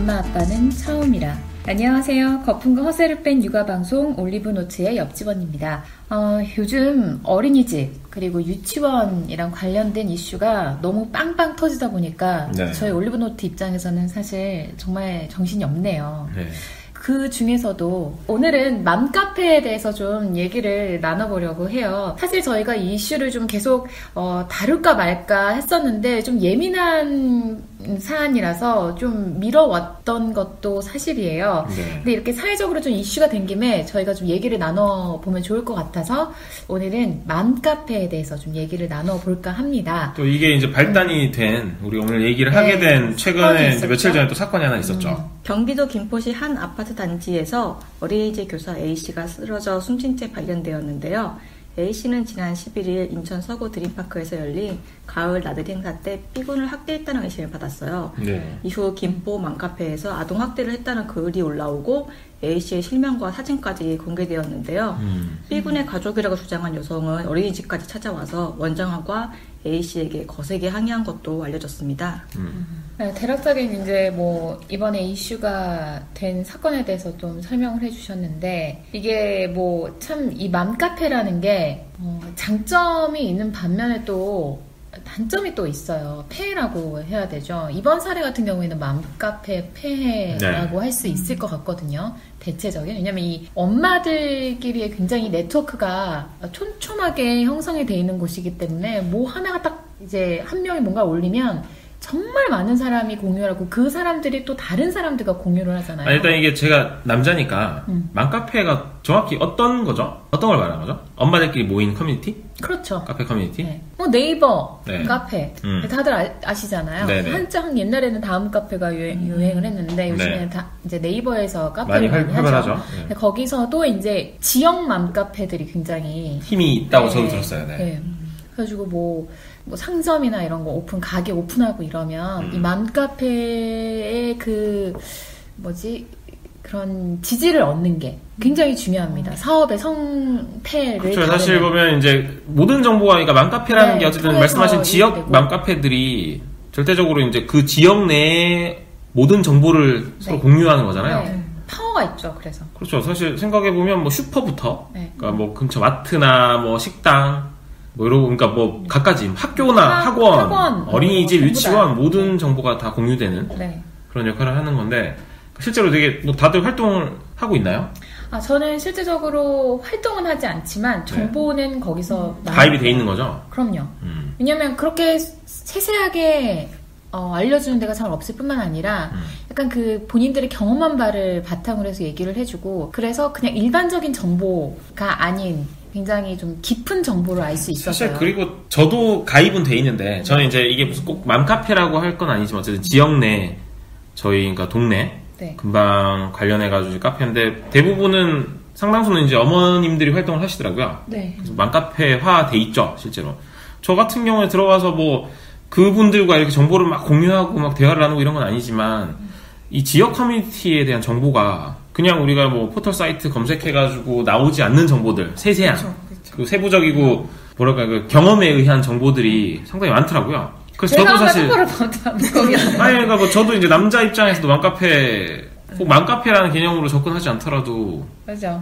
엄마 아빠는 처음이라. 안녕하세요. 거품과 허세를 뺀 육아방송 올리브노츠의 옆집 언니입니다. 요즘 어린이집 그리고 유치원이랑 관련된 이슈가 너무 빵빵 터지다 보니까 네. 저희 올리브노트 입장에서는 사실 정말 정신이 없네요. 네. 그 중에서도 오늘은 맘카페에 대해서 좀 얘기를 나눠보려고 해요. 사실 저희가 이 이슈를 좀 계속 다룰까 말까 했었는데 좀 예민한 사안이라서 좀 미뤄왔던 것도 사실이에요. 네. 근데 이렇게 사회적으로 좀 이슈가 된 김에 저희가 좀 얘기를 나눠보면 좋을 것 같아서 오늘은 맘카페에 대해서 좀 얘기를 나눠볼까 합니다. 또 이게 이제 발단이 된, 우리 오늘 얘기를 하게 된 최근에 이제 며칠 전에 또 사건이 하나 있었죠. 경기도 김포시 한 아파트 단지에서 어린이집 교사 A씨가 쓰러져 숨진 채 발견되었는데요. A씨는 지난 11일 인천 서구 드림파크에서 열린 가을 나들이 행사 때 B군을 학대했다는 의심을 받았어요. 네. 이후 김포 맘카페에서 아동 학대를 했다는 글이 올라오고 A씨의 실명과 사진까지 공개되었는데요. B군의 가족이라고 주장한 여성은 어린이집까지 찾아와서 원장과 A씨에게 거세게 항의한 것도 알려졌습니다. 네, 대략적인 이제 뭐 이번에 이슈가 된 사건에 대해서 좀 설명을 해주셨는데 이게 뭐 참 이 맘카페라는 게 장점이 있는 반면에 또 단점이 또 있어요. 폐해라고 해야 되죠. 이번 사례 같은 경우에는 맘카페 폐해라고 할 수 있을 것 같거든요. 대체적인. 왜냐면 이 엄마들끼리의 굉장히 네트워크가 촘촘하게 형성이 돼 있는 곳이기 때문에 뭐 하나가 딱 이제 한 명이 뭔가 올리면 정말 많은 사람이 공유를 하고 그 사람들이 또 다른 사람들과 공유를 하잖아요. 일단 이게 제가 남자니까 맘카페가 정확히 어떤 거죠? 어떤 걸 말하는 거죠? 엄마들끼리 모인 커뮤니티? 그렇죠. 카페 커뮤니티? 네. 뭐 네이버 네. 카페 다들 아시잖아요. 네네. 한창 옛날에는 다음 카페가 유행을 했는데 요즘에는 네. 다 이제 네이버에서 카페를 많이 많이 활발하죠. 하죠. 네. 근데 거기서도 이제 지역 맘카페들이 굉장히 힘이 있다고 네. 저도 들었어요. 네. 네. 그래가지고 뭐 상점이나 이런 거 가게 오픈하고 이러면 이 맘카페의 그런 지지를 얻는 게 굉장히 중요합니다. 사업의 성패를. 그렇죠. 사실 보면 이제 모든 정보가, 그러니까 맘카페라는 네, 게 어쨌든 통해서 말씀하신 지역 되고. 맘카페들이 절대적으로 이제 그 지역 내에 모든 정보를 서로 공유하는 거잖아요. 네. 파워가 있죠. 그래서. 그렇죠. 사실 생각해보면 뭐 슈퍼부터, 네. 그러니까 뭐 근처 마트나 뭐 식당, 뭐 이러고, 그러니까 뭐 각가지 학교나 학원, 어린이집, 전부 유치원 다. 모든 정보가 다 공유되는 네. 그런 역할을 하는 건데, 실제로 되게 뭐 다들 활동을 하고 있나요? 저는 실제적으로 활동은 하지 않지만 정보는 거기서 가입이 돼 있는 거죠? 그럼요. 왜냐면 그렇게 세세하게 알려주는 데가 잘 없을 뿐만 아니라 약간 그 본인들이 경험한 바를 바탕으로 해서 얘기를 해주고, 그래서 그냥 일반적인 정보가 아닌 굉장히 좀 깊은 정보를 알 수 있어서요. 사실 그리고 저도 가입은 돼 있는데, 저는 이제 이게 무슨 꼭 맘카페라고 할 건 아니지만 어쨌든 지역 내, 저희 그러니까 동네 네. 금방 관련해가지고 카페인데, 대부분은 상당수는 이제 어머님들이 활동을 하시더라고요. 네. 그래서 맘카페화 돼 있죠, 실제로. 저 같은 경우에 들어가서 뭐 그분들과 이렇게 정보를 막 공유하고 막 대화를 나누고 이런 건 아니지만, 이 지역 커뮤니티에 대한 정보가 그냥 우리가 뭐 포털 사이트 검색해가지고 나오지 않는 정보들, 세세한, 그쵸. 그리고 세부적이고 뭐랄까 그 경험에 의한 정보들이 상당히 많더라고요. 그래서 제가 저도 사실 거를 거기 아니 그러니까 뭐 저도 이제 남자 입장에서도 맘카페, 꼭 맘카페라는 개념으로 접근하지 않더라도 그죠.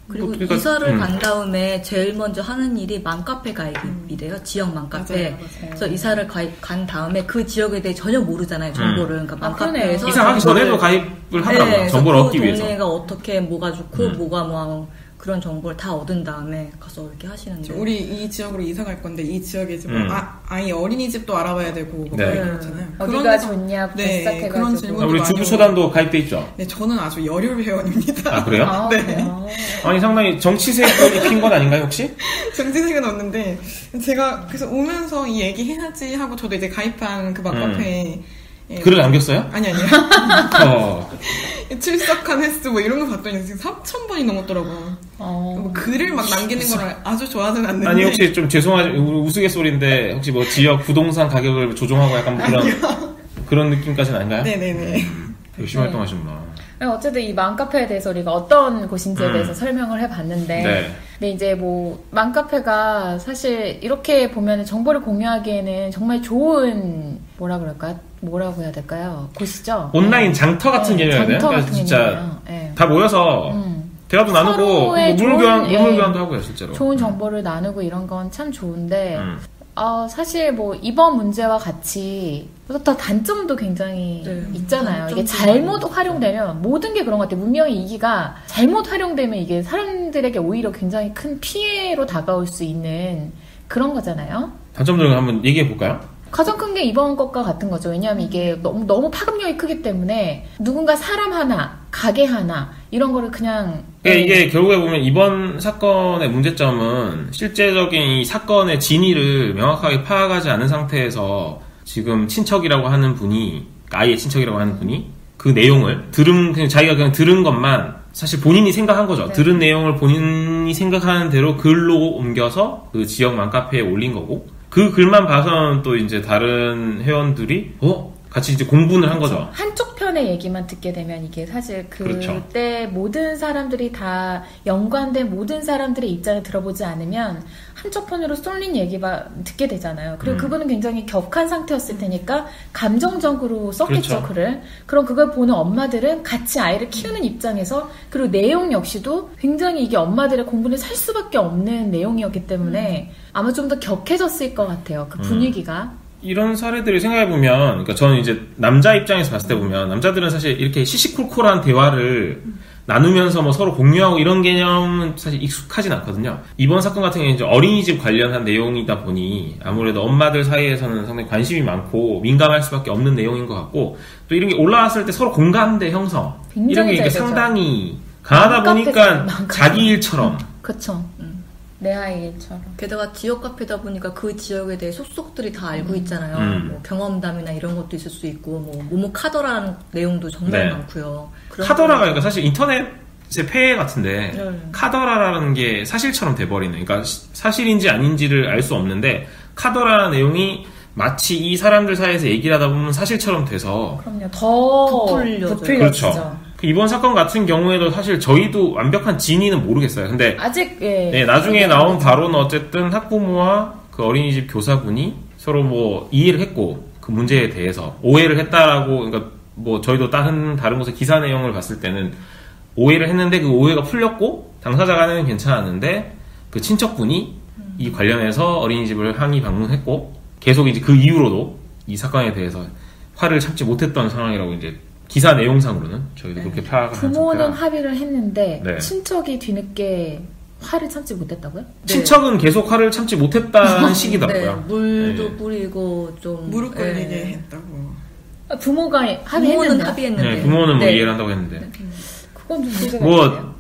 그리고 그러니까, 이사를 간 다음에 제일 먼저 하는 일이 맘카페 가입이래요. 지역 맘카페. 맞아요. 그래서 이사를 간 다음에 그 지역에 대해 전혀 모르잖아요. 정보를. 그러니까 맘카페에서 이사하기 전에도 가입을 하더라고요. 네, 정보를 그 얻기 위해서. 동네가 어떻게 뭐가 좋고 뭐가 뭐 그런 정보를 다 얻은 다음에 가서 이렇게 하시는데. 우리 이 지역으로 이사 갈 건데 이 지역에 이제 뭐 아이 어린이집도 알아봐야 되고 뭐 네. 그렇잖아요. 어디가 좋냐부터 네, 시작해가지고. 그런 질문. 우리 주부소단도 가입돼 있죠. 네, 저는 아주 열혈 회원입니다. 아 그래요? 아, 네. 그래요? 아니 상당히 정치색을 입힌 건 아닌가요 혹시? 정치색은 없는데 제가 그래서 오면서 이 얘기 해야지 하고 저도 이제 가입한 그 맘카페에 글을 남겼어요? 아니요. 어. 출석한 횟수 뭐 이런 거 봤더니 지금 3,000번이 넘었더라고요. 뭐 글을 막 남기는 걸 아주 좋아하진 않는데. 아니 혹시 좀 죄송하지 우스갯소리인데 혹시 뭐 지역 부동산 가격을 조종하고 약간 뭐 그런 느낌까지는 아닌가요? 네네네. 열심히 활동하시는구나. 어쨌든 이 맘카페에 대해서 우리가 어떤 곳인지에 대해서 설명을 해봤는데, 네. 근데 이제 뭐 맘카페가 사실 이렇게 보면 정보를 공유하기에는 정말 좋은 뭐라고 해야 될까요? 곳이죠. 온라인 장터 같은 개념이야 돼요. 그러니까 진짜 다 모여서 대화도 나누고 뭐 물교환도 하고요, 실제로. 좋은 정보를 나누고 이런 건 참 좋은데. 사실 뭐 이번 문제와 같이 더 단점도 굉장히 있잖아요. 이게 잘못 활용되면 모든 게 그런 것 같아요. 문명의 이기가 잘못 활용되면 이게 사람들에게 오히려 굉장히 큰 피해로 다가올 수 있는 그런 거잖아요. 단점들을 한번 얘기해 볼까요? 가장 큰 게 이번 것과 같은 거죠. 왜냐하면 이게 너무 파급력이 크기 때문에 누군가 사람 하나, 가게 하나 이런 거를 그냥 이게 결국에 보면 이번 사건의 문제점은 실제적인 이 사건의 진위를 명확하게 파악하지 않은 상태에서 지금 친척이라고 하는 분이, 아이의 친척이라고 하는 분이 그 내용을 자기가 그냥 들은 것만 사실 본인이 생각한 거죠. 네. 들은 내용을 본인이 생각하는 대로 글로 옮겨서 그 지역 맘카페에 올린 거고, 그 글만 봐서는 또 이제 다른 회원들이 같이 이제 공분을 한 거죠. 한쪽 편의 얘기만 듣게 되면 이게 사실 그때 그렇죠. 모든 사람들이 다 연관된 모든 사람들의 입장을 들어보지 않으면 한쪽 편으로 쏠린 얘기만 듣게 되잖아요. 그리고 그분은 굉장히 격한 상태였을 테니까 감정적으로 썼겠죠, 그렇죠. 글을. 그럼 그걸 보는 엄마들은 같이 아이를 키우는 입장에서, 그리고 내용 역시도 굉장히 이게 엄마들의 공분을 살 수밖에 없는 내용이었기 때문에 아마 좀 더 격해졌을 것 같아요. 그 분위기가. 이런 사례들을 생각해보면, 그러니까 저는 이제 남자 입장에서 봤을 때 보면, 남자들은 사실 이렇게 시시콜콜한 대화를 나누면서 뭐 서로 공유하고 이런 개념은 사실 익숙하진 않거든요. 이번 사건 같은 경우는 이제 어린이집 관련한 내용이다 보니 아무래도 엄마들 사이에서는 상당히 관심이 많고 민감할 수밖에 없는 내용인 것 같고, 또 이런 게 올라왔을 때 서로 공감대 형성, 이런 게 이렇게 상당히 강하다 보니까 자기 일처럼. 그쵸. 내 아이 일처럼. 게다가 지역 카페다 보니까 그 지역에 대해 속속들이 다 알고 있잖아요. 뭐 경험담이나 이런 것도 있을 수 있고, 뭐 모모 카더라는 내용도 정말 많고요. 카더라가 그러니까 사실 인터넷의 폐해 같은데 카더라라는 게 사실처럼 돼버리는, 그러니까 사실인지 아닌지를 알 수 없는데 카더라라는 내용이 마치 이 사람들 사이에서 얘기를 하다 보면 사실처럼 돼서 그럼요. 더 부풀려지죠. 그렇죠. 이번 사건 같은 경우에도 사실 저희도 완벽한 진위는 모르겠어요. 근데 아직 나중에 나온 바로는 어쨌든 학부모와 그 어린이집 교사분이 서로 뭐 이해를 했고, 그 문제에 대해서 오해를 했다라고, 그러니까 뭐 저희도 다른 곳의 기사 내용을 봤을 때는 오해를 했는데 그 오해가 풀렸고 당사자 간에는 괜찮았는데 그 친척분이 이 관련해서 어린이집을 항의 방문했고 계속 이제 그 이후로도 이 사건에 대해서 화를 참지 못했던 상황이라고 이제 기사 내용상으로는 저희도 그렇게 파악을 한 상태라. 부모는 합의를 했는데 친척이 뒤늦게 화를 참지 못했다고요? 친척은 계속 화를 참지 못했다는 시기더라고요. 물도 뿌리고 좀 무릎 꿇리게 했다고. 부모가 합의했는데. 네, 부모는 뭐 이해를 한다고 했는데. 그건 좀 문제가 있네요.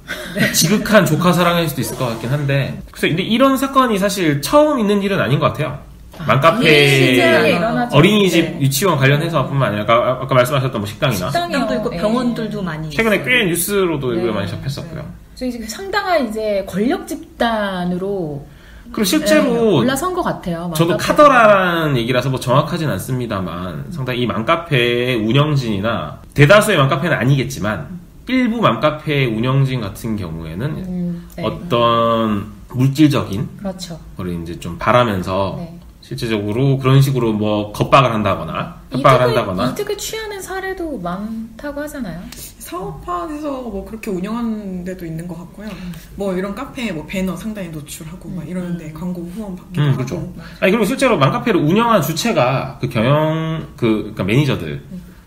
지극한 조카 사랑일 수도 있을 것 같긴 한데. 근데 이런 사건이 사실 처음 있는 일은 아닌 것 같아요. 맘카페, 어린이집, 유치원 관련해서 뿐만 아니라 아까 말씀하셨던 뭐 식당도 있고 병원들도 많이 최근에 꽤 뉴스로도 이거 많이 접했었고요. 상당한 이제 권력 집단으로 그리고 실제로 올라선 것 같아요. 저도 카더라라는 얘기라서 뭐 정확하진 않습니다만 상당히 이 맘카페의 운영진이나 대다수의 맘카페는 아니겠지만 일부 맘카페의 운영진 같은 경우에는 어떤 물질적인 거를 이제 좀 바라면서 실제적으로 그런 식으로 뭐 겁박을 한다거나 협박을 한다거나 이득을 취하는 사례도 많다고 하잖아요. 사업화해서 뭐 그렇게 운영하는 데도 있는 것 같고요. 뭐 이런 카페에 뭐 배너 상당히 노출하고 막 이러는데 광고 후원 받기도 하고. 그렇죠. 아니 그리고 실제로 맘카페를 운영한 주체가 그러니까 매니저들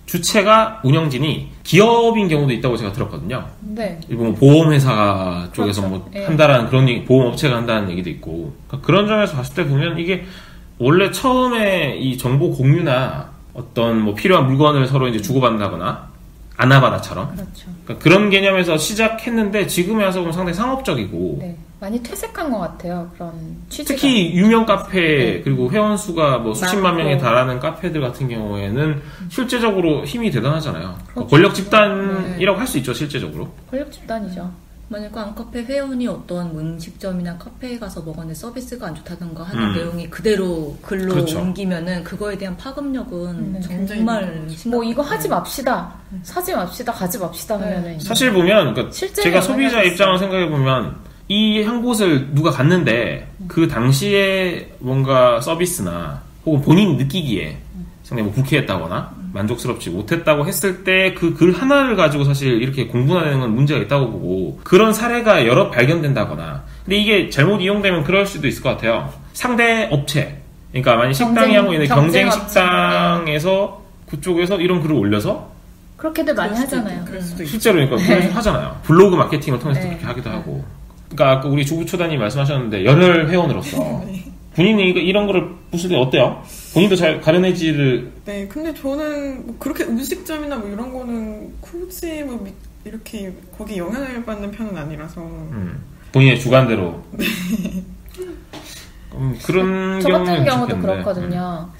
주체가 운영진이 기업인 경우도 있다고 제가 들었거든요. 네. 일본 뭐 보험회사 쪽에서 뭐 한다라는 그런 얘기, 보험업체가 한다는 얘기도 있고. 그러니까 그런 점에서 봤을 때 보면 이게 원래 처음에 이 정보 공유나 어떤 뭐 필요한 물건을 서로 이제 주고받는다거나 아나바다처럼 그러니까 그런 개념에서 시작했는데 지금에 와서 보면 상당히 상업적이고 많이 퇴색한 것 같아요. 그런 취지가. 특히 유명 카페 그리고 회원 수가 뭐 수십만 명에 달하는 카페들 같은 경우에는 실제적으로 힘이 대단하잖아요. 그러니까 권력 집단이라고 할 수 있죠. 실제적으로 권력 집단이죠. 만약 맘카페 회원이 어떤 음식점이나 카페에 가서 먹었는데 서비스가 안 좋다던가 하는 내용이 그대로 글로 그렇죠. 옮기면은 그거에 대한 파급력은 정말 뭐 이거 하지 맙시다, 사지 맙시다, 가지 맙시다 하면은 사실 보면 그러니까 실제로 제가 소비자 영향을 입장을 생각해 보면 이 한 곳을 누가 갔는데 그 당시에 뭔가 서비스나 혹은 본인이 느끼기에 상당히 뭐 불쾌했다거나 만족스럽지 못했다고 했을 때 그 글 하나를 가지고 사실 이렇게 공분하는 건 문제가 있다고 보고 그런 사례가 여러 발견된다거나 근데 이게 잘못 이용되면 그럴 수도 있을 것 같아요. 상대 업체 그러니까 만약 식당이 하고 있는 경쟁 식당에서 그쪽에서 이런 글을 올려서 그렇게들 많이 하잖아요. 그럴 수도 있죠. 실제로 그러니까 그걸 하잖아요. 블로그 마케팅을 통해서 그렇게 하기도 하고 그러니까 아까 우리 주부초단님 말씀하셨는데 열혈 회원으로서 본인이 이런 거를 보실 때 어때요? 본인도 잘 가려내지를. 네, 근데 저는 뭐 그렇게 음식점이나 뭐 이런 거는 굳이 뭐 이렇게 거기 영향을 받는 편은 아니라서. 본인의 주관대로. 그런 저 같은 경우는 경우도 좋겠는데. 그렇거든요.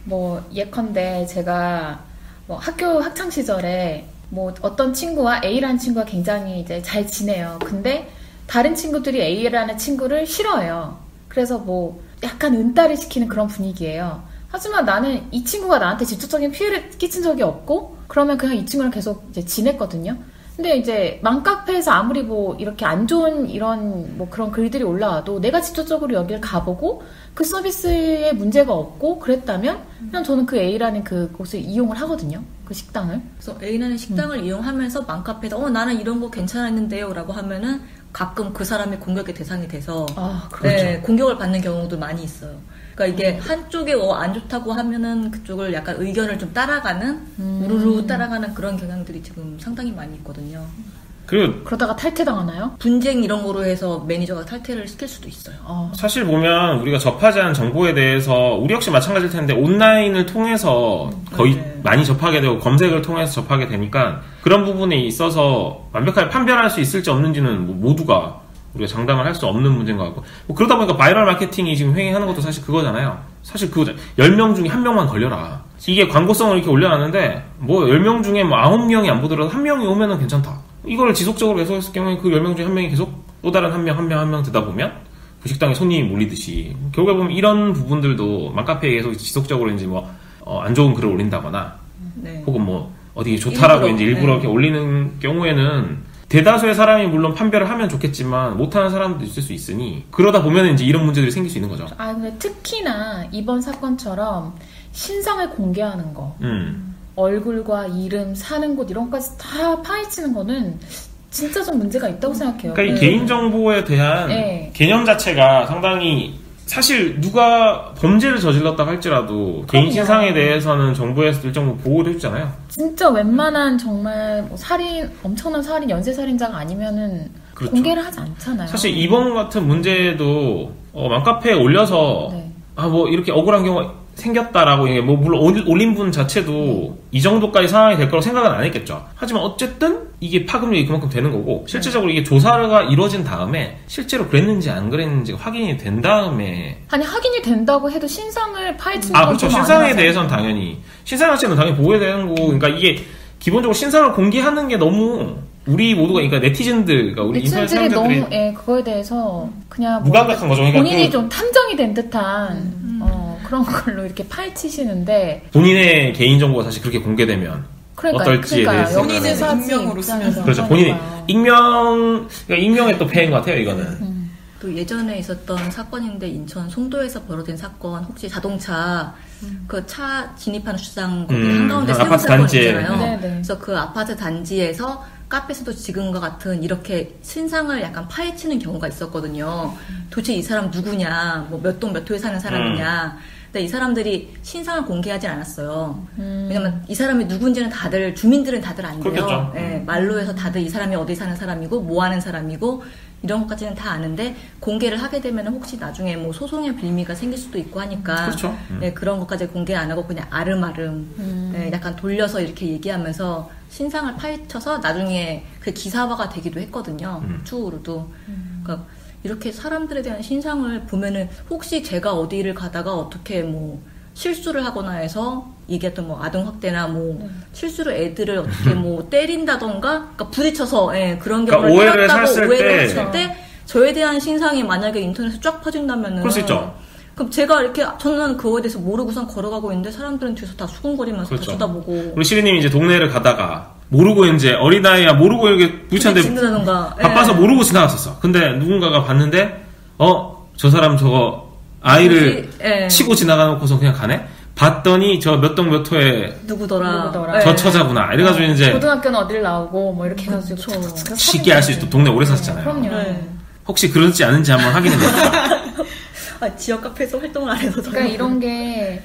뭐 예컨대 제가 뭐 학교 학창 시절에 뭐 어떤 친구와 A라는 친구가 굉장히 이제 잘 지내요. 근데 다른 친구들이 A라는 친구를 싫어해요. 그래서 뭐 약간 은따를 시키는 그런 분위기예요. 하지만 나는 이 친구가 나한테 직접적인 피해를 끼친 적이 없고 그러면 그냥 이 친구랑 계속 이제 지냈거든요. 근데 이제 맘카페에서 아무리 뭐 이렇게 안 좋은 이런 뭐 그런 글들이 올라와도 내가 직접적으로 여기를 가보고 그 서비스에 문제가 없고 그랬다면 그냥 저는 그 A라는 그곳을 이용을 하거든요. 그 식당을. 그래서 A라는 식당을 이용하면서 맘카페에서 나는 이런 거 괜찮았는데요 라고 하면은 가끔 그 사람이 공격의 대상이 돼서 네, 공격을 받는 경우도 많이 있어요. 그러니까 이게 한쪽에 안 좋다고 하면은 그쪽을 약간 의견을 좀 따라가는 우르르 따라가는 그런 경향들이 지금 상당히 많이 있거든요. 그리고 그러다가 탈퇴당하나요? 분쟁 이런 거로 해서 매니저가 탈퇴를 시킬 수도 있어요. 사실 보면 우리가 접하지 않은 정보에 대해서 우리 역시 마찬가지일 텐데 온라인을 통해서 거의 많이 접하게 되고 검색을 통해서 접하게 되니까 그런 부분에 있어서 완벽하게 판별할 수 있을지 없는지는 뭐 모두가 우리가 장담을 할 수 없는 문제인 것 같고 뭐 그러다 보니까 바이럴 마케팅이 지금 횡행하는 것도 사실 그거잖아요. 사실 그거잖아요. 10명 중에 1명만 걸려라. 이게 광고성을 이렇게 올려놨는데 뭐 10명 중에 뭐 9명이 안 보더라도 1명이 오면은 괜찮다. 이걸 지속적으로 계속 했을 경우에 그 10명 중에 1명이 계속 또 다른 한 명 듣다 보면 그 식당에 손님이 몰리듯이 결국에 보면 이런 부분들도 맘카페에 계속 지속적으로 이제 뭐 안 좋은 글을 올린다거나 혹은 뭐 어디 좋다라고 이제 일부러 이렇게 올리는 경우에는 대다수의 사람이 물론 판별을 하면 좋겠지만 못하는 사람도 있을 수 있으니 그러다 보면 이제 이런 문제들이 생길 수 있는 거죠. 근데 특히나 이번 사건처럼 신상을 공개하는 거, 얼굴과 이름, 사는 곳 이런 것까지 다 파헤치는 거는 진짜 좀 문제가 있다고 생각해요. 그러니까 이 개인정보에 대한 개념 자체가 상당히 사실 누가 범죄를 저질렀다고 할지라도 개인 신상에 대해서는 정부에서 일정 보호를 해주잖아요. 진짜 웬만한 정말 뭐 엄청난 살인, 연쇄살인자가 아니면은 공개를 하지 않잖아요. 사실 이번 같은 문제도 맘카페에 올려서 뭐 이렇게 억울한 경우가 생겼다라고 뭐 물론 올린 분 자체도 이 정도까지 상황이 될 거라고 생각은 안 했겠죠. 하지만 어쨌든 이게 파급력이 그만큼 되는 거고 실질적으로 이게 조사가 이루어진 다음에 실제로 그랬는지 안 그랬는지가 확인이 된 다음에 확인이 된다고 해도 신상을 파헤치는 건 그렇죠. 신상에 대해서는 당연히 신상 자체는 당연히 보호해야 되는 거고 그러니까 이게 기본적으로 신상을 공개하는 게 너무 우리 모두가 그러니까 네티즌들 그러니까 우리 인터넷 사용자들이 너무 그거에 대해서 그냥 무감각한 거죠. 그러니까 본인이 좀 탐정이 된 듯한 그런 걸로 이렇게 파헤치시는데 본인의 개인정보가 사실 그렇게 공개되면 어떨지에 대해서 본인의 익명으로 쓰면서 그렇죠. 본인이 익명의 또 폐해인 것 같아요. 이거는 또 예전에 있었던 사건인데 인천 송도에서 벌어진 사건 혹시 자동차 그 차 진입하는 주차장 거기 한가운데 세운 사건이잖아요. 그래서 그 아파트 단지에서 카페에서도 지금과 같은 이렇게 신상을 약간 파헤치는 경우가 있었거든요. 도대체 이 사람 누구냐, 뭐 몇 동 몇 호에 사는 사람이냐. 근데 이 사람들이 신상을 공개하진 않았어요. 왜냐면 이 사람이 누군지는 다들 주민들은 다들 안 돼요. 말로 해서 다들 이 사람이 어디 사는 사람이고 뭐 하는 사람이고 이런 것까지는 다 아는데 공개를 하게 되면 혹시 나중에 뭐 소송의 빌미가 생길 수도 있고 하니까 그렇죠. 그런 것까지 공개 안 하고 그냥 아름아름 약간 돌려서 이렇게 얘기하면서 신상을 파헤쳐서 나중에 그 기사화가 되기도 했거든요. 추후로도. 그러니까 이렇게 사람들에 대한 신상을 보면은 혹시 제가 어디를 가다가 어떻게 뭐 실수를 하거나 해서 얘기했던 뭐 아동학대나 뭐 실수로 애들을 어떻게 뭐 때린다던가 그러니까 부딪혀서 그런 그러니까 경우를 오해를 했을 때 저에 대한 신상이 만약에 인터넷에 쫙 퍼진다면은 그럴 수 있죠. 그럼 제가 이렇게 저는 그거에 대해서 모르고선 걸어가고 있는데 사람들은 뒤에서 다 수근거리면서 그렇죠. 다 쳐다보고 우리 시리님이 이제 동네를 가다가 모르고 이제 어린아이야 모르고 이렇게 부딪혔는데 바빠서 모르고 지나갔었어. 근데 누군가가 봤는데 저 사람 저거 아이를 치고 지나가놓고서 그냥 가네? 봤더니 저 몇 동 몇 호에 누구더라. 저 처자구나. 이래가지고 이제 고등학교는 어딜 나오고 뭐 이렇게 해가지고 쉽게 알 수 있어. 동네 오래 사셨잖아요. 그럼요. 혹시 그렇지 않은지 한번 확인해 보세요. 지역 카페에서 활동을 안 해서 그러니까 이런 게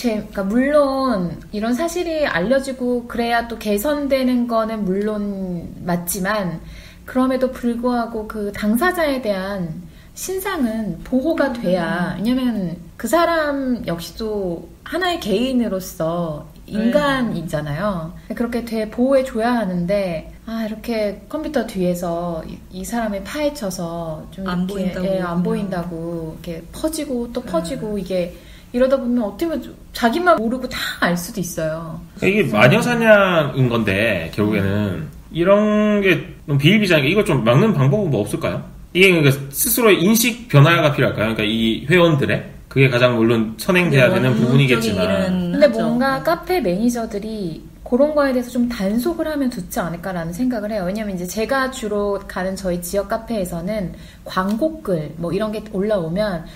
그러니까 물론 이런 사실이 알려지고 그래야 또 개선되는 거는 물론 맞지만 그럼에도 불구하고 그 당사자에 대한 신상은 보호가 돼야 왜냐면 그 사람 역시도 하나의 개인으로서 인간이잖아요. 그렇게 보호해줘야 하는데 이렇게 컴퓨터 뒤에서 이 사람을 파헤쳐서 좀 안 이렇게 안 보인다고 이렇게 퍼지고 또 퍼지고 이게 이러다 보면 어떻게 보면 자기만 모르고 다 알 수도 있어요. 이게 마녀사냥인 건데 결국에는 이런 게 너무 비일비재하니까 이걸 좀 막는 방법은 뭐 없을까요? 이게 그러니까 스스로의 인식 변화가 필요할까요? 그러니까 이 회원들의 그게 가장 물론 선행돼야 되는 부분이겠지만 근데 뭔가 카페 매니저들이 그런 거에 대해서 좀 단속을 하면 좋지 않을까라는 생각을 해요. 왜냐면 이제 제가 주로 가는 저희 지역 카페에서는 광고글 뭐 이런 게 올라오면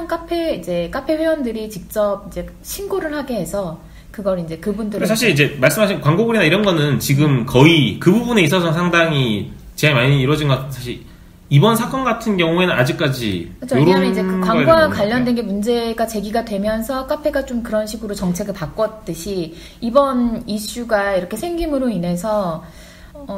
카페 회원들이 직접 이제 신고를 하게 해서 그걸 이제 그분들은 사실 이제 말씀하신 광고글이나 이런 거는 지금 거의 그 부분에 있어서 상당히 제일 많이 이루어진 것 같아요. 사실 이번 사건 같은 경우에는 아직까지 그렇죠. 왜냐하면 이제 그 광고와 관련된 게 문제가 제기가 되면서 카페가 좀 그런 식으로 정책을 바꿨듯이 이번 이슈가 이렇게 생김으로 인해서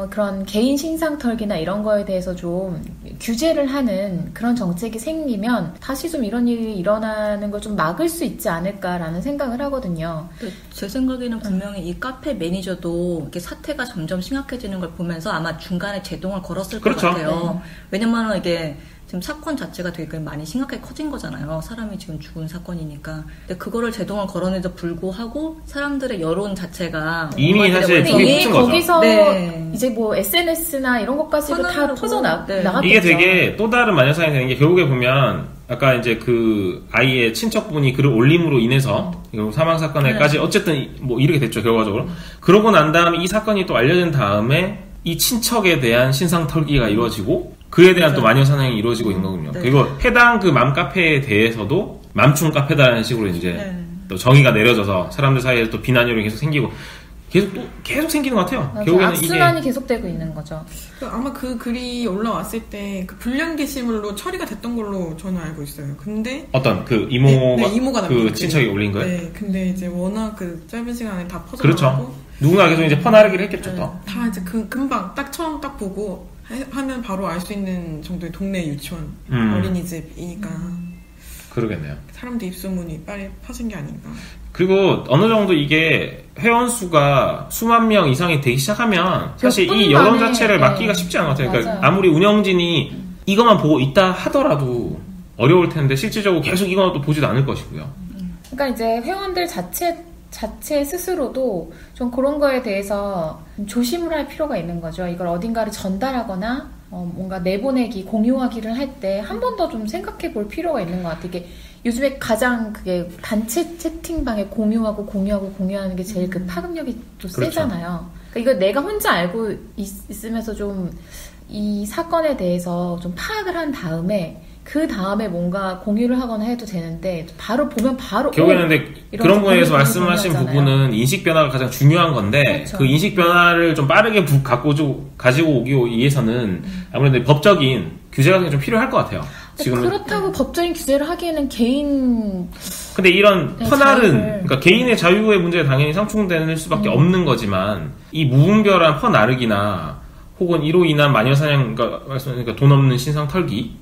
그런 개인 신상 털기나 이런 거에 대해서 좀 규제를 하는 그런 정책이 생기면 다시 좀 이런 일이 일어나는 걸 좀 막을 수 있지 않을까라는 생각을 하거든요. 제 생각에는 분명히 이 카페 매니저도 이렇게 사태가 점점 심각해지는 걸 보면서 아마 중간에 제동을 걸었을 것 같아요. 왜냐면 이게 지금 사건 자체가 되게 많이 심각하게 커진 거잖아요. 사람이 지금 죽은 사건이니까. 근데 그거를 제동을 걸어내도 불구하고 사람들의 여론 자체가 이미 사실 이미 거기서 이제 뭐 SNS나 이런 것까지도 다 터져 나갔겠죠. 이게 되게 또 다른 마녀사냥이 되는 게 결국에 보면 아까 이제 그 아이의 친척분이 글을 올림으로 인해서 사망 사건에까지 어쨌든 뭐 이렇게 됐죠 결과적으로. 그러고 난 다음에 이 사건이 또 알려진 다음에 이 친척에 대한 신상 털기가 이루어지고 그에 대한 또 마녀 사냥이 이루어지고 있는 거군요. 그리고 해당 그 맘카페에 대해서도 맘충 카페다라는 식으로 이제 또 정의가 내려져서 사람들 사이에 또 비난 여론이 계속 생기고 계속 생기는 것 같아요. 결국에는 악순환이 계속되고 있는 거죠. 아마 그 글이 올라왔을 때 그 불량 게시물로 처리가 됐던 걸로 저는 알고 있어요. 근데 어떤 그 이모가 이모가 그 친척이 올린 거예요? 네, 근데 이제 워낙 그 짧은 시간에 다 퍼져나가고 그렇죠. 누군가 계속 이제 퍼나르기를 했겠죠. 다 이제 금방 처음 보고 하면 바로 알 수 있는 정도의 동네 유치원 어린이집이니까 그러겠네요. 사람들 입소문이 빨리 퍼진 게 아닌가. 그리고 어느 정도 이게 회원 수가 수만 명 이상이 되기 시작하면 사실 이 여론 자체를 막기가 쉽지 않은 것 같아요. 그러니까 아무리 운영진이 이것만 보고 있다 하더라도 어려울 텐데 실질적으로 계속 이것만 또 보지도 않을 것이고요. 그러니까 이제 회원들 자체 스스로도 좀 그런 거에 대해서 조심을 할 필요가 있는 거죠. 이걸 어딘가를 전달하거나 뭔가 내보내기, 공유하기를 할 때 한 번 더 좀 생각해 볼 필요가 있는 것 같아요. 이게 요즘에 가장 그게 단체 채팅방에 공유하는 게 제일 그 파급력이 또 세잖아요. 그러니까 이거 내가 혼자 알고 있으면서 좀 이 사건에 대해서 좀 파악을 한 다음에 그 다음에 뭔가 공유를 하거나 해도 되는데 바로 보면 바로 결국에는 근데 그런 부분에서 말씀하신 부분은 인식 변화가 가장 중요한 건데 그렇죠. 그 인식 변화를 좀 빠르게 가지고 오기 위해서는 아무래도 법적인 규제 같은 게 좀 필요할 것 같아요. 지금은 그렇다고 법적인 규제를 하기에는 개인 근데 이런 퍼날은 그러니까 개인의 자유의 문제가 당연히 상충될 수밖에 없는 거지만 이 무분별한 퍼나르기나 혹은 이로 인한 마녀사냥 그러니까 돈 없는 신상 털기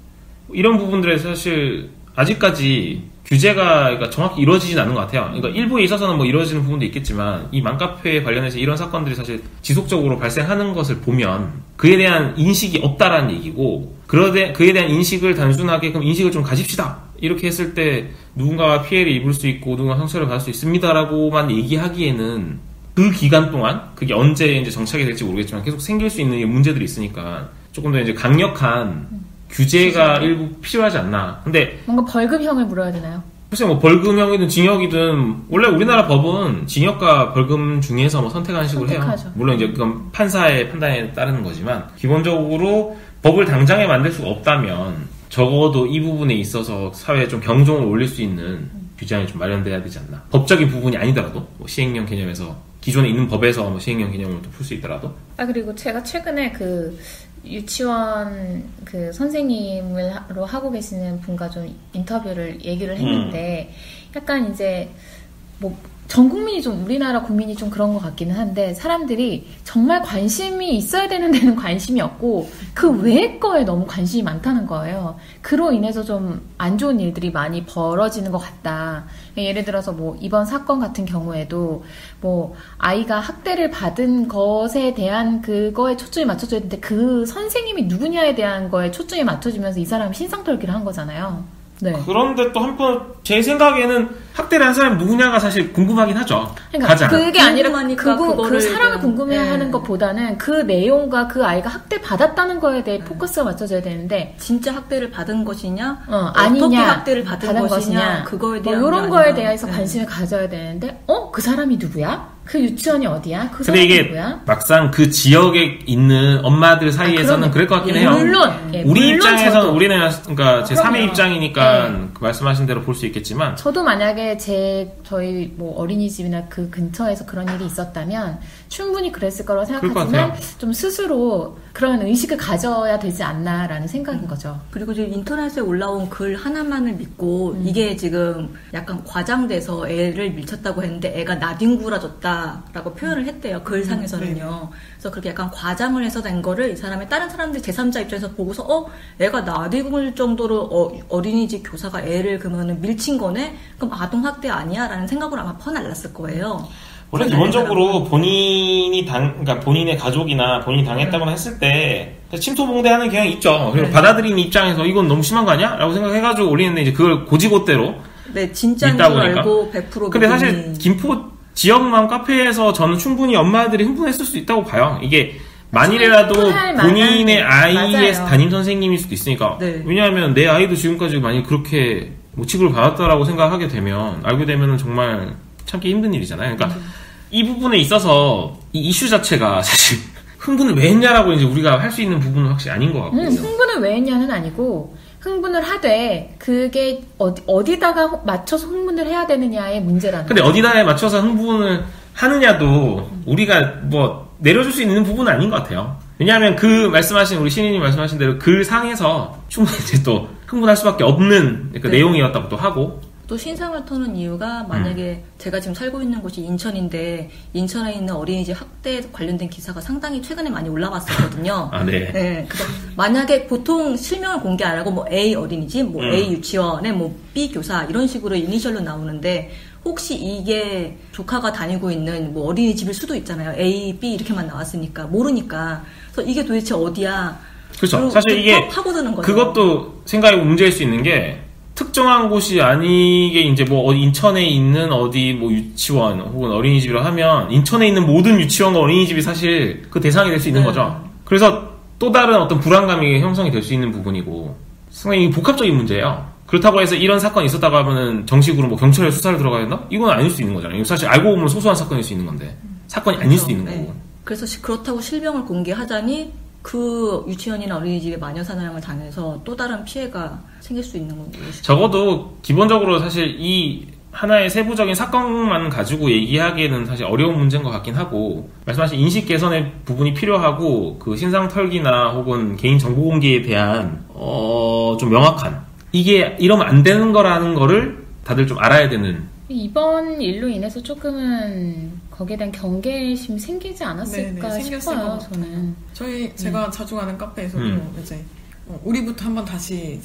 이런 부분들에 사실 아직까지 규제가 그러니까 정확히 이루어지진 않는 것 같아요. 그러니까 일부에 있어서는 뭐 이루어지는 부분도 있겠지만 이 맘카페에 관련해서 이런 사건들이 사실 지속적으로 발생하는 것을 보면 그에 대한 인식이 없다라는 얘기고 그에 대한 인식을 단순하게 그럼 인식을 좀 가집시다 이렇게 했을 때 누군가가 피해를 입을 수 있고 누군가 상처를 받을 수 있습니다라고만 얘기하기에는 그 기간 동안 그게 언제 이제 정착이 될지 모르겠지만 계속 생길 수 있는 문제들이 있으니까 조금 더 이제 강력한 규제가 일부 필요하지 않나. 근데 뭔가 벌금형을 물어야 되나요? 글쎄 뭐 벌금형이든 징역이든 원래 우리나라 법은 징역과 벌금 중에서 뭐 선택하는 식으로 선택하죠. 해요. 물론 이제 그건 판사의 판단에 따르는 거지만 기본적으로 법을 당장에 만들 수가 없다면 적어도 이 부분에 있어서 사회에 좀 경종을 울릴 수 있는 규정이 좀 마련돼야 되지 않나. 법적인 부분이 아니더라도 뭐 시행령 개념에서 기존에 있는 법에서 뭐 시행령 개념을 또 풀 수 있더라도. 그리고 제가 최근에 그 유치원 그 선생님으로 하고 계시는 분과 좀 인터뷰를 얘기를 했는데 약간 이제 뭐 전 국민이 좀 우리나라 국민이 좀 그런 것 같기는 한데 사람들이 정말 관심이 있어야 되는 데는 관심이 없고 그 외의 거에 너무 관심이 많다는 거예요. 그로 인해서 좀 안 좋은 일들이 많이 벌어지는 것 같다. 예를 들어서 뭐 이번 사건 같은 경우에도 뭐 아이가 학대를 받은 것에 대한 그거에 초점이 맞춰져 있는데 그 선생님이 누구냐에 대한 거에 초점이 맞춰지면서 이 사람이 신상털기를 한 거잖아요. 네. 그런데 또 한편 제 생각에는 학대를 한 사람이 누구냐가 사실 궁금하긴 하죠. 그러니까 가장. 그게 아니라 궁금하니까 그 사람을 그냥, 궁금해하는 것보다는 그 내용과 그 아이가 학대 받았다는 거에 대해 포커스가 맞춰져야 되는데 진짜 학대를 받은 것이냐, 아니냐, 어떻게 학대를 받은 것이냐, 그거에 대한 뭐 이런 거에 아니라. 대해서 관심을 가져야 되는데 그 사람이 누구야? 그 유치원이 어디야? 그 근데 사람이 이게 누구야? 막상 그 지역에 있는 엄마들 사이에서는 그럴 것 같긴 해요. 물론 우리 물론 입장에서는 저도. 우리는 그러니까 제 3의 그럼요. 입장이니까 그 말씀하신 대로 볼 수 있겠지만 저도 만약에 저희 뭐 어린이집이나 그 근처에서 그런 일이 있었다면 충분히 그랬을 거라고 생각하지만 좀 스스로 그런 의식을 가져야 되지 않나라는 생각인 거죠. 그리고 지금 인터넷에 올라온 글 하나만을 믿고 이게 지금 약간 과장돼서 애를 밀쳤다고 했는데 애가 나뒹굴어졌다라고 표현을 했대요. 글상에서는요. 그래서 그렇게 약간 과장을 해서 된 거를 이 사람의 다른 사람들 제3자 입장에서 보고서 애가 나뒹굴 정도로 어린이집 교사가 애를 그러면 밀친 거네? 그럼 아동학대 아니야? 라는 생각으로 아마 퍼날랐을 거예요. 원래 기본적으로 그러니까 본인의 가족이나 본인이 당했다거나 했을 때 침소봉대하는 경향이 있죠. 그리고 받아들이는 입장에서 이건 너무 심한 거 아니야? 라고 생각해가지고 올리는데 이제 그걸 고지고대로 진짜인 줄 알고 100% 근데 사실 김포 지역만 카페에서 저는 충분히 엄마들이 흥분했을 수 있다고 봐요. 이게 만일이라도 본인의 아이의 담임 선생님일 수도 있으니까. 왜냐하면 내 아이도 지금까지 만약 그렇게 뭐 취급을 받았다라고 생각하게 되면 알게 되면은 정말 참기 힘든 일이잖아요. 그러니까 이 부분에 있어서 이 이슈 자체가 사실 흥분을 왜 했냐라고 이제 우리가 할 수 있는 부분은 확실히 아닌 것 같고요. 흥분을 왜 했냐는 아니고 흥분을 하되 그게 어디다가 맞춰서 흥분을 해야 되느냐의 문제라는 근데 거죠. 어디다에 맞춰서 흥분을 하느냐도 우리가 뭐 내려줄 수 있는 부분은 아닌 것 같아요. 왜냐하면 그 말씀하신 우리 신인님 말씀하신 대로 글 상에서 충분히 이제 또 흥분할 수밖에 없는 내용이었다고 또 하고 또 신상을 터는 이유가 만약에 제가 지금 살고 있는 곳이 인천인데 인천에 있는 어린이집 학대 관련된 기사가 상당히 최근에 많이 올라왔었거든요. 네. 그래서 만약에 보통 실명을 공개 안 하고 뭐 A 어린이집, 뭐 A 유치원에 뭐 B 교사 이런 식으로 이니셜로 나오는데 혹시 이게 조카가 다니고 있는 뭐 어린이집일 수도 있잖아요. A, B 이렇게만 나왔으니까 모르니까. 그래서 이게 도대체 어디야? 그렇죠. 사실 이게 파고드는 거예요. 그것도 생각이 문제일 수 있는 게 특정한 곳이 아니게 이제 뭐 어디 인천에 있는 어디 뭐 유치원 혹은 어린이집이라 하면 인천에 있는 모든 유치원과 어린이집이 사실 그 대상이 될 수 있는 거죠. 그래서 또 다른 어떤 불안감이 형성이 될 수 있는 부분이고 상당히 복합적인 문제예요. 그렇다고 해서 이런 사건이 있었다고 하면은 정식으로 뭐 경찰에 수사를 들어가야 된다? 이건 아닐 수 있는 거잖아요. 이거 사실 알고 보면 소소한 사건일 수 있는 건데 사건이 아닐 수도 있는 거고. 그래서 그렇다고 실명을 공개하자니 그 유치원이나 어린이집에 마녀 사냥을 당해서 또 다른 피해가 생길 수 있는 거고. 적어도 기본적으로 사실 이 하나의 세부적인 사건만 가지고 얘기하기에는 사실 어려운 문제인 것 같긴 하고 말씀하신 인식 개선의 부분이 필요하고 그 신상 털기나 혹은 개인 정보 공개에 대한 좀 명확한 이게 이러면 안 되는 거라는 거를 다들 좀 알아야 되는. 이번 일로 인해서 조금은 거기에 대한 경계심이 생기지 않았을까 싶어요. 저는. 제가 자주 가는 카페에서도 이제 우리부터 한번 다시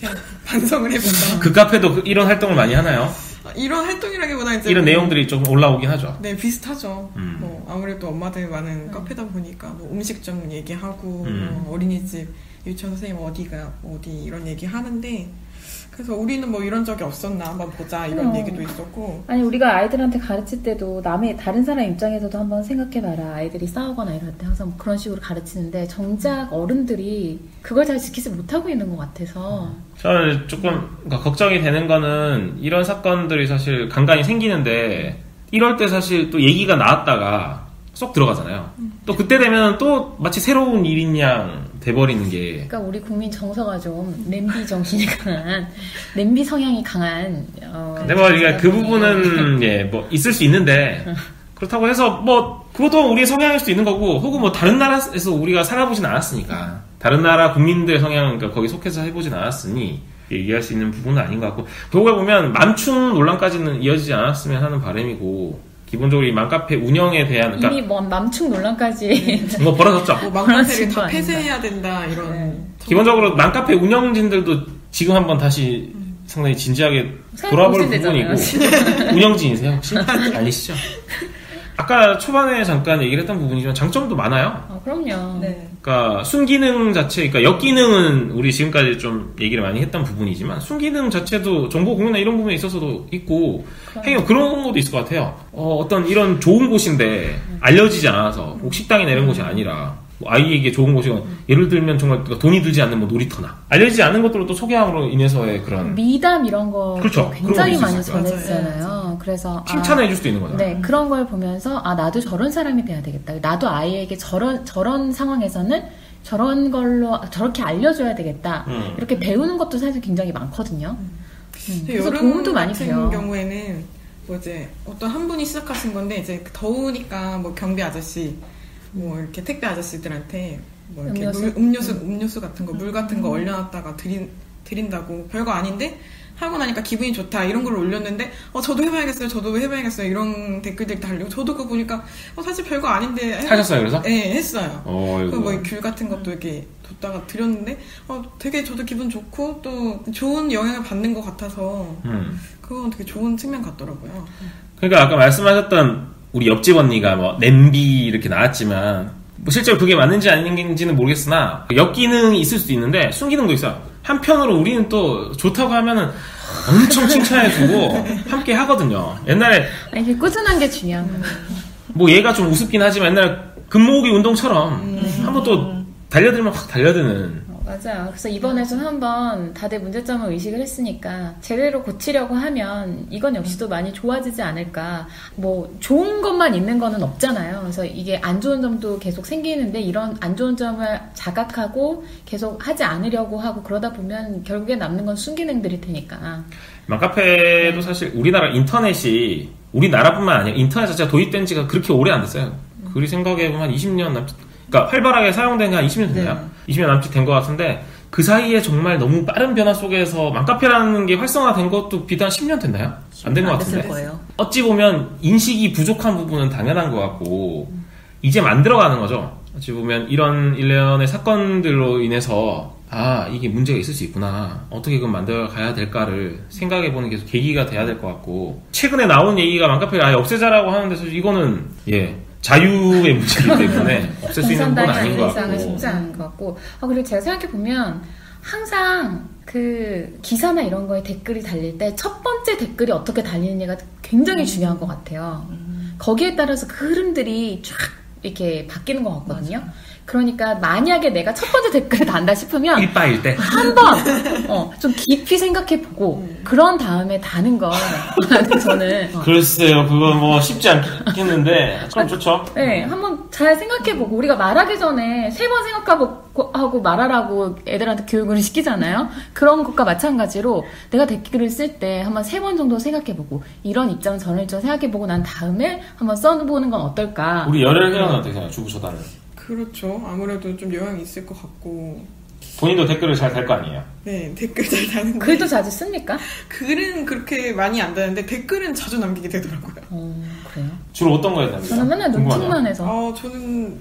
반성을 해본다. 그 카페도 이런 활동을 많이 하나요? 이런 활동이라기보다 이제 이런 내용들이 좀 올라오긴 하죠. 네, 비슷하죠. 뭐 아무래도 엄마들 많은 카페다 보니까 뭐 음식점 얘기하고 뭐 어린이집 유치원 선생님 어디 이런 얘기 하는데 그래서 우리는 뭐 이런 적이 없었나 한번 보자 이런 얘기도 있었고. 아니 우리가 아이들한테 가르칠 때도 다른 사람 입장에서도 한번 생각해봐라. 아이들이 싸우거나 이럴 때 항상 그런 식으로 가르치는데 정작 어른들이 그걸 잘 지키지 못하고 있는 것 같아서 저는 조금 그러니까 걱정이 되는 거는 이런 사건들이 사실 간간히 생기는데 이럴 때 사실 또 얘기가 나왔다가 쏙 들어가잖아요. 또 그때 되면 또 마치 새로운 일인 양 돼버리는 게. 그러니까 우리 국민 정서가 좀 냄비 정신이 강한, 냄비 성향이 강한. 근데 뭐 그 부분은 예 뭐 있을 수 있는데 그렇다고 해서 뭐 그것도 우리의 성향일 수도 있는 거고, 혹은 뭐 다른 나라에서 우리가 살아보진 않았으니까 다른 나라 국민들의 성향 그러니까 거기 속해서 해보진 않았으니 얘기할 수 있는 부분은 아닌 것 같고, 결국에 보면 맘충 논란까지는 이어지지 않았으면 하는 바람이고. 기본적으로 이 맘카페 운영에 대한 그러니까 이미 뭐 맘충 논란까지 뭐 벌어졌죠. 뭐 맘카페를 다 폐쇄해야 된다 이런. 네. 기본적으로 맘카페 운영진들도 지금 한번 다시 상당히 진지하게 돌아볼 부분이고. 운영진이세요 혹시? 아니시죠? 아까 초반에 잠깐 얘기를 했던 부분이지만 장점도 많아요. 그럼요. 네. 그러니까 순기능 자체, 그러니까 역기능은 우리 지금까지 좀 얘기를 많이 했던 부분이지만 순기능 자체도 정보 공유나 이런 부분에 있어서도 있고, 그런 것도 있을 것 같아요. 어떤 이런 좋은 곳인데 알려지지 않아서 꼭 식당이나 이런 곳이 아니라 뭐 아이에게 좋은 곳이건 예를 들면 정말 돈이 들지 않는 뭐 놀이터나 알려지지 않는 것들로 또 소개함으로 인해서의 그런 미담 이런 거 그렇죠. 굉장히 많이 전해지잖아요. 그래서 칭찬해 줄 수도 있는 거잖아요. 네, 그런 걸 보면서 나도 저런 사람이 돼야 되겠다. 나도 아이에게 저런 상황에서는 저런 걸로 저렇게 알려줘야 되겠다. 이렇게 배우는 것도 사실 굉장히 많거든요. 그래서 도움도 많이 돼요. 같은 경우에는 뭐 이제 어떤 한 분이 시작하신 건데 이제 더우니까 뭐 경비 아저씨 뭐 이렇게 택배 아저씨들한테 뭐 이렇게 음료수 같은 거, 물 같은 거 얼려놨다가 드린다고 별거 아닌데 하고 나니까 기분이 좋다 이런 걸 올렸는데 저도 해봐야겠어요 이런 댓글들이 달리고, 저도 그거 보니까 사실 별거 아닌데 하셨어요 그래서? 네, 했어요. 그리고 뭐 귤 같은 것도 이렇게 뒀다가 드렸는데 되게 저도 기분 좋고 또 좋은 영향을 받는 것 같아서 그건 되게 좋은 측면 같더라고요. 그러니까 아까 말씀하셨던 우리 옆집 언니가 뭐 냄비 이렇게 나왔지만 뭐 실제로 그게 맞는지 아닌지는 모르겠으나 역기능이 있을 수도 있는데 순기능도 있어요. 한편으로 우리는 또 좋다고 하면은 엄청 칭찬해주고 함께 하거든요. 옛날에 이게 꾸준한 게 중요한 거예요. 뭐 얘가 좀 우습긴 하지만 옛날에 금모으기 운동처럼 한번 또 달려들면 확 달려드는. 맞아요. 그래서 이번에도 한번 다들 문제점을 의식을 했으니까 제대로 고치려고 하면 이건 역시도 많이 좋아지지 않을까. 뭐 좋은 것만 있는 거는 없잖아요. 그래서 이게 안 좋은 점도 계속 생기는데 이런 안 좋은 점을 자각하고 계속 하지 않으려고 하고 그러다 보면 결국에 남는 건 순기능들일 테니까. 맘카페도 사실 우리나라 인터넷이 우리나라뿐만 아니라 인터넷 자체가 도입된 지가 그렇게 오래 안 됐어요. 그리 생각해보면 한 20년 남짓, 그러니까 활발하게 사용된 게 한 20년 됐나요? 네. 20년 남짓 된 것 같은데 그 사이에 정말 너무 빠른 변화 속에서 맘카페라는 게 활성화된 것도 비단 10년 됐나요? 안 된 것 같은데. 거예요. 어찌 보면 인식이 부족한 부분은 당연한 것 같고 이제 만들어가는 거죠. 어찌 보면 이런 일련의 사건들로 인해서 이게 문제가 있을 수 있구나, 어떻게 그럼 만들어가야 될까를 생각해보는 계속 계기가 돼야 될 것 같고, 최근에 나온 얘기가 맘카페를 아예 없애자라고 하는데 사실 이거는 자유의 문제이기 때문에 없앨 수 있는 건 아닌 것 같고 쉽지 않은 것 같고. 그리고 제가 생각해보면 항상 그 기사나 이런 거에 댓글이 달릴 때 첫 번째 댓글이 어떻게 달리느냐가 굉장히 중요한 것 같아요. 거기에 따라서 그 흐름들이 쫙 이렇게 바뀌는 것 같거든요. 맞아. 그러니까 만약에 내가 첫 번째 댓글을 단다 싶으면 일바일대 한번 좀 깊이 생각해보고 그런 다음에 다는 거 저는 글쎄요, 그건 뭐 쉽지 않겠는데 그럼 좋죠. 네, 한번 잘 생각해보고 우리가 말하기 전에 3번 생각하고 말하라고 애들한테 교육을 시키잖아요. 그런 것과 마찬가지로 내가 댓글을 쓸 때 한번 3번 정도 생각해보고 이런 입장 저런 입장 생각해보고 난 다음에 한번 써보는 건 어떨까. 우리 열혈회원은 어떻게 생각해요? 주부처단은? 그렇죠. 아무래도 좀 영향이 있을 것 같고. 본인도 댓글을 잘 달 거 아니에요? 네, 댓글 잘 다는데. 글도 자주 씁니까? 글은 그렇게 많이 안 다는데 댓글은 자주 남기게 되더라고요. 그래요? 주로 어떤 거에 남겨요? 저는 맨날 눈팅만 해서. 저는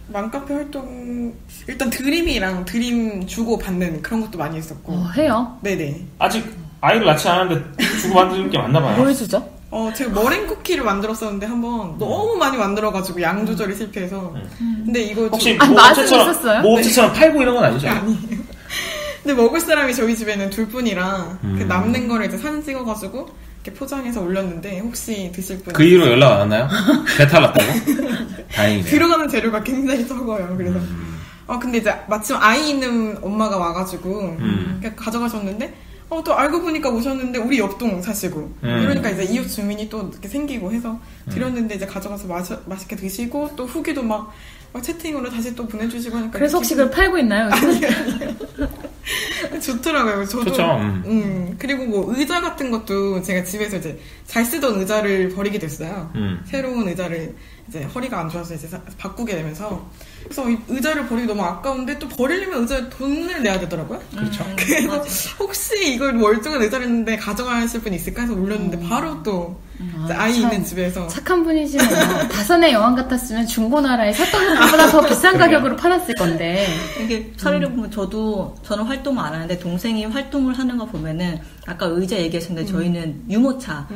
맘카페 활동 일단 드림이랑 드림 주고 받는 그런 것도 많이 했었고. 해요? 네네. 아직 아이를 낳지 않았는데 주고 받는 게 많나 봐요. 뭘 주죠? 제가 머랭 쿠키를 만들었었는데 한번 너무 많이 만들어가지고 양 조절이 실패해서. 근데 이거 혹시 맛은 있었어요? 뭐 업체처럼 팔고 이런 건 아니죠? 아니에요. 근데 먹을 사람이 저희 집에는 둘뿐이라 그 남는 거를 이제 사진 찍어가지고 이렇게 포장해서 올렸는데 혹시 드실 분 그 이후로 연락 안 왔나요? 배탈 났다고? 다행이네요. 들어가는 재료가 굉장히 적어요. 그래서 근데 이제 마침 아이 있는 엄마가 와가지고 가져가셨는데 또 알고 보니까 오셨는데 우리 옆동 사시고 이러니까 이제 이웃 주민이 또 이렇게 생기고 해서 드렸는데 이제 가져가서 맛있게 드시고 또 후기도 막 채팅으로 다시 또 보내주시고 하니까 그래서 혹시 그걸 팔고 있나요? 좋더라고요. 저도. 좋죠. 그리고 뭐 의자 같은 것도 제가 집에서 이제 잘 쓰던 의자를 버리게 됐어요. 새로운 의자를 이제 허리가 안 좋아서 이제 바꾸게 되면서 그래서 이 의자를 버리기 너무 아까운데 또 버리려면 의자에 돈을 내야 되더라고요. 그렇죠. 그래서 혹시 이걸 멀쩡한 의자를 했는데 가져가실 분 있을까 해서 올렸는데 바로 또 아이 있는 집에서 착한 분이시네요. 다선의 여왕 같았으면 중고나라에 샀던 것보다 더 비싼 가격으로 팔았을 건데. 이게 사례를 보면 저는 활동을 안 하는데 동생이 활동을 하는 거 보면은 아까 의자 얘기하셨는데 저희는 유모차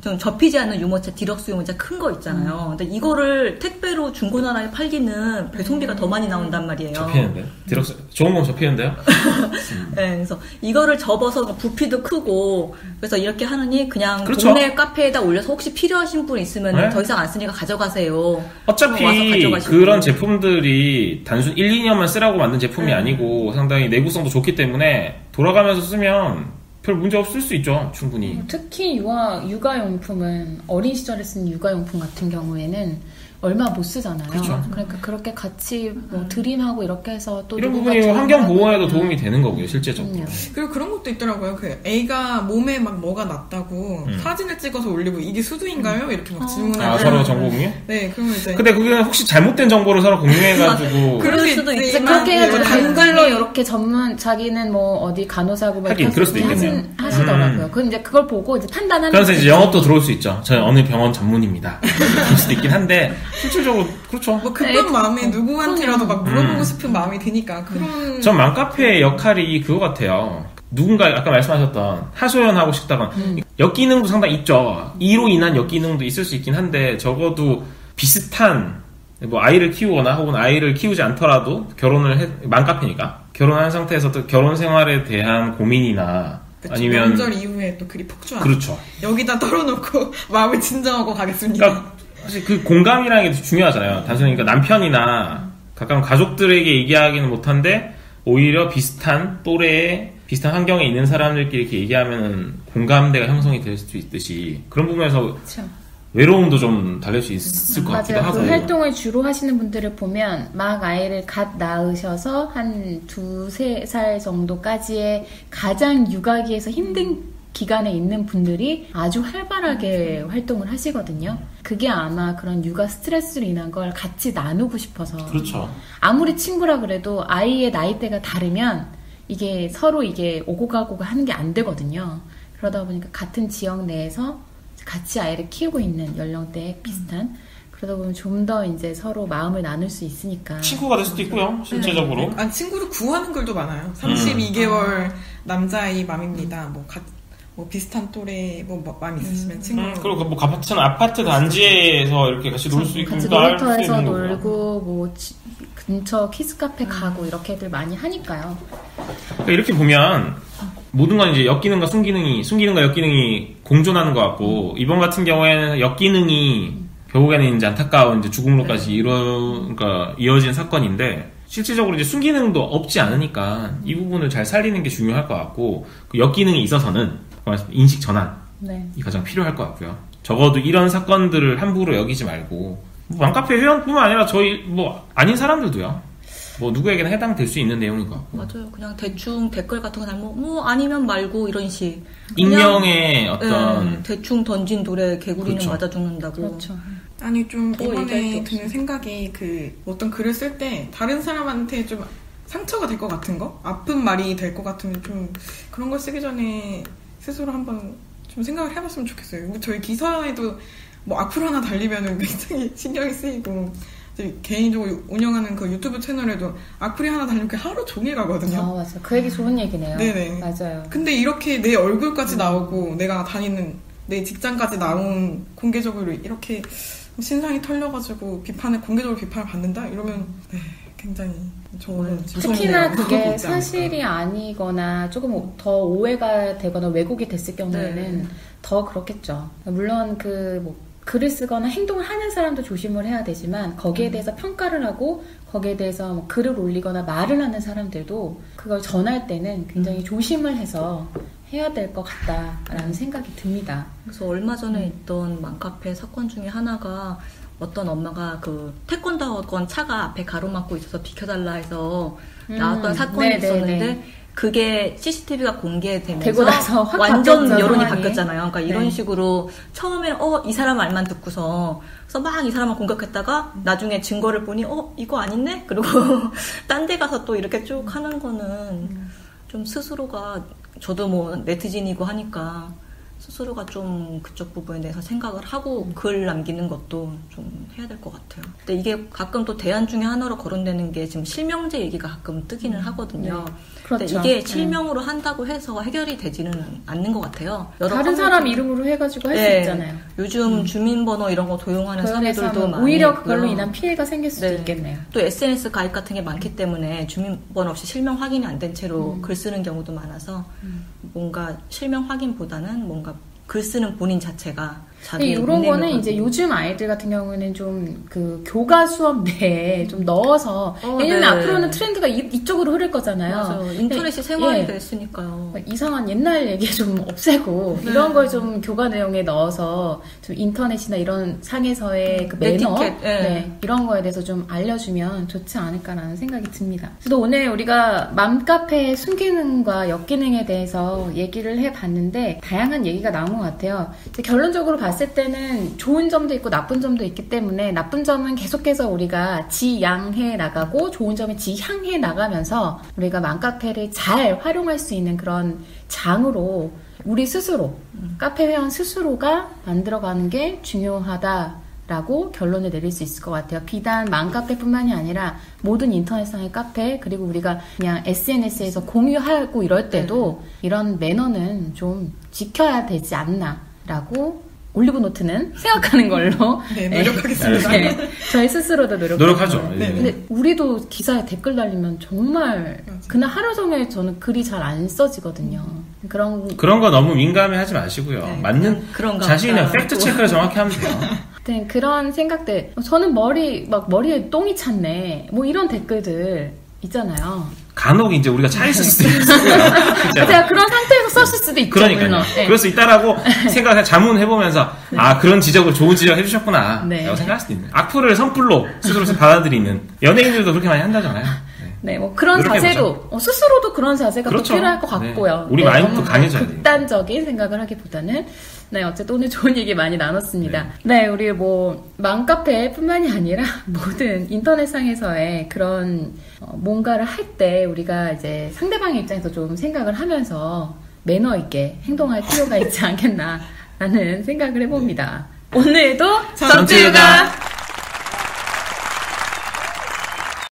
좀 접히지 않는 유모차 디럭스 유모차 큰 거 있잖아요. 근데 이거를 택배로 중고나라에 팔기는 배송비가 더 많이 나온단 말이에요. 접히는데요? 디럭스 좋은 건 접히는데요? 네, 그래서 이거를 접어서 부피도 크고 그래서 이렇게 하느니 그냥 그렇죠. 동네 카페에다 올려서 혹시 필요하신 분 있으면 네? 더 이상 안 쓰니까 가져가세요. 어차피 와서 가져가시고. 그런 제품들이 단순 1, 2년만 쓰라고 만든 제품이 아니고 상당히 내구성도 좋기 때문에 돌아가면서 쓰면 별 문제 없을 수 있죠. 충분히. 특히 육아용품은 어린 시절에 쓴 육아용품 같은 경우에는 얼마 못 쓰잖아요. 그렇죠. 그러니까 그렇게 같이 뭐 드림하고 이렇게 해서 또 이런 부분이 환경 보호에도 도움이 되는 거고요, 실제적으로. 그리고 그런 것도 있더라고요. 그 애가 몸에 막 뭐가 났다고 사진을 찍어서 올리고 이게 수두인가요? 이렇게 막 질문을 서로 정보 공유? 네, 그러면 이제 근데 그게 혹시 잘못된 정보를 서로 공유해가지고 그럴 수도 있지만 그렇게 해서 네, 단글로 이렇게 전문 자기는 뭐 어디 간호사고 뭐 하긴 그럴 수도 있겠네요. 하시더라고요. 그럼 이제 그걸 보고 이제 판단하는. 그래서 이제 영업도 들어올 수 있죠. 저는 어느 병원 전문입니다. 그럴 수도 있긴 한데 실질적으로 그렇죠. 뭐 급한 마음에 누구한테라도 막 물어보고 싶은 마음이 드니까 그런. 전 맘카페의 역할이 그거 같아요. 누군가 아까 말씀하셨던 하소연하고 싶다건 역기능도 상당히 있죠. 이로 인한 역기능도 있을 수 있긴 한데 적어도 비슷한 뭐 아이를 키우거나 혹은 아이를 키우지 않더라도 맘카페니까 결혼한 상태에서 또 결혼 생활에 대한 고민이나 그쵸, 아니면 명절 이후에 또 글이 폭주하죠. 그렇죠. 여기다 털어놓고 마음을 진정하고 가겠습니다. 그러니까 사실 그 공감이라는 게 중요하잖아요. 단순히 그러니까 남편이나 가까운 가족들에게 얘기하기는 못한데 오히려 비슷한 또래의 비슷한 환경에 있는 사람들끼리 이렇게 얘기하면 공감대가 형성이 될 수 있듯이 그런 부분에서 그렇죠. 외로움도 좀 달랠 수 있을 것 같기도 맞아요. 하고. 그 활동을 주로 하시는 분들을 보면 막 아이를 갓 낳으셔서 한 2-3살 정도까지의 가장 육아기에서 힘든 기간에 있는 분들이 아주 활발하게 활동을 하시거든요. 그게 아마 그런 육아 스트레스로 인한 걸 같이 나누고 싶어서. 그렇죠. 아무리 친구라 그래도 아이의 나이대가 다르면 이게 서로 이게 오고 가고가 하는 게 안 되거든요. 그러다 보니까 같은 지역 내에서 같이 아이를 키우고 있는 연령대에 비슷한 그러다 보면 좀 더 이제 서로 마음을 나눌 수 있으니까. 친구가 될 수도 있고요, 실제적으로. 아니, 친구를 구하는 글도 많아요. 32개월 남자아이 맘입니다. 뭐 비슷한 또래 맘 있으시면 친구. 그리고 뭐 같은 아파트 단지에서 이렇게 같이 놀 수 있고 같이 놀이터에서 놀고 뭐 근처 키즈카페 가고 이렇게들 많이 하니까요. 그러니까 이렇게 보면 모든 건 이제 역기능과 순기능과 역기능이 공존하는 것 같고 이번 같은 경우에는 역기능이 결국에는 이제 안타까운 이제 죽음로까지 그러니까 이어진 사건인데 실질적으로 이제 순기능도 없지 않으니까 이 부분을 잘 살리는 게 중요할 것 같고 그 역기능이 있어서는 인식 전환이 가장 필요할 것 같고요. 적어도 이런 사건들을 함부로 여기지 말고 맘카페 회원뿐만 아니라 저희 뭐 아닌 사람들도요. 뭐 누구에게나 해당될 수 있는 내용인 것 같고. 맞아요. 그냥 대충 댓글 같은 거 달면 뭐 아니면 말고 이런 식. 익명의 어떤 대충 던진 돌에 개구리는 그렇죠. 맞아 죽는다고. 그렇죠. 아니 좀 뭐 이번에 드는 생각이 어떤 글을 쓸 때 다른 사람한테 좀 상처가 될 것 같은 거? 아픈 말이 될 것 같으면 좀 그런 걸 쓰기 전에 스스로 한번 좀 생각을 해봤으면 좋겠어요. 저희 기사에도 뭐 악플 하나 달리면은 굉장히 신경이 쓰이고 개인적으로 운영하는 그 유튜브 채널에도 악플이 하나 달리면 하루 종일 가거든요. 맞아. 그 얘기 좋은 얘기네요. 네네. 맞아요. 근데 이렇게 내 얼굴까지 나오고 내가 다니는 내 직장까지 나온 공개적으로 이렇게 신상이 털려가지고 공개적으로 비판을 받는다? 이러면 굉장히 저는 특히나 그게 사실이 아니거나 조금 더 오해가 되거나 왜곡이 됐을 경우에는 네. 더 그렇겠죠. 물론 뭐 글을 쓰거나 행동을 하는 사람도 조심을 해야 되지만 거기에 대해서 평가를 하고 거기에 대해서 뭐 글을 올리거나 말을 하는 사람들도 그걸 전할 때는 굉장히 조심을 해서 해야 될 것 같다라는 생각이 듭니다. 그래서 얼마 전에 있던 맘카페 사건 중에 하나가 어떤 엄마가 그 태권도 학원 차가 앞에 가로막고 있어서 비켜달라 해서 나왔던 사건이 네네네. 있었는데 그게 CCTV가 공개되면서 완전 여론이 바뀌었잖아요. 그러니까 이런 식으로 처음에 이 사람 말만 듣고서 그래서 막 이 사람을 공격했다가 나중에 증거를 보니 이거 아닌데? 그리고 딴 데 가서 또 이렇게 쭉 하는 거는 좀 스스로가 저도 뭐 네티즌이고 하니까 스스로가 좀 그쪽 부분에 대해서 생각을 하고 글 남기는 것도 좀 해야 될 것 같아요. 근데 이게 가끔 또 대안 중에 하나로 거론되는 게 지금 실명제 얘기가 가끔 뜨기는 하거든요. 네. 그렇죠. 근데 이게 실명으로 한다고 해서 해결이 되지는 않는 것 같아요. 다른 사람 이름으로 해가지고 할 수 있잖아요. 요즘 주민번호 이런 거 도용하는 사례들도 많이 오히려 그걸로 인한 피해가 생길 수도 있겠네요. 또 SNS 가입 같은 게 많기 때문에 주민번호 없이 실명 확인이 안 된 채로 글 쓰는 경우도 많아서 뭔가 실명 확인보다는 뭔가 글 쓰는 본인 자체가 자기 이런 거는 이제 요즘 아이들 같은 경우는 좀 그 교과 수업 내에 좀 넣어서 왜냐면 네. 앞으로는 트렌드가 이쪽으로 흐를 거잖아요. 맞아요. 인터넷이 생활이 됐으니까요. 이상한 옛날 얘기 좀 없애고 네. 이런 걸 좀 교과 내용에 넣어서 좀 인터넷이나 이런 상에서의 그 매너 네. 이런 거에 대해서 좀 알려주면 좋지 않을까라는 생각이 듭니다. 그래서 오늘 우리가 맘카페의 순기능과 역기능에 대해서 얘기를 해봤는데 다양한 얘기가 나온 것 같아요. 결론적으로 봤을 때는 좋은 점도 있고 나쁜 점도 있기 때문에 나쁜 점은 계속해서 우리가 지양해 나가고 좋은 점은 지향해 나가면서 우리가 맘카페를 잘 활용할 수 있는 그런 장으로 우리 스스로 카페 회원 스스로가 만들어가는 게 중요하다라고 결론을 내릴 수 있을 것 같아요. 비단 맘카페뿐만이 아니라 모든 인터넷상의 카페 그리고 우리가 그냥 SNS에서 공유하고 이럴 때도 이런 매너는 좀 지켜야 되지 않나라고 올리브노트는 생각하는 걸로 네, 노력하겠습니다. 네, 저희 스스로도 노력하죠. 네. 근데 우리도 기사에 댓글 달리면 정말 맞아. 그날 하루 종일 저는 글이 잘 안 써지거든요. 그런 거 너무 민감해하지 마시고요. 네, 맞는 자신의 팩트 체크를 정확히 하면 돼요. 네, 그런 생각들. 저는 머리에 똥이 찼네. 뭐 이런 댓글들 있잖아요. 간혹 이제 우리가 차 있을 수도 있고요. 제가 그런 상태에서 썼을 수도 있죠. 그러니까요. 네. 그럴 수 있다라고 생각을 자문해보면서 그런 지적을 좋은 지적 해주셨구나 네. 라고 생각할 수도 있는 악플을 선플로 스스로서 받아들이는 연예인들도 그렇게 많이 한다잖아요. 네, 뭐 그런 자세도 스스로도 그런 자세가 그렇죠. 또 필요할 것 같고요. 네. 우리 마인드도 강해져야 돼요. 극단적인 생각을 하기보다는 네, 어쨌든 오늘 좋은 얘기 많이 나눴습니다. 네, 우리 뭐 맘카페뿐만이 아니라 모든 인터넷상에서의 그런 뭔가를 할 때 우리가 이제 상대방의 입장에서 좀 생각을 하면서 매너 있게 행동할 필요가 있지 않겠나라는 생각을 해봅니다. 오늘도 전투가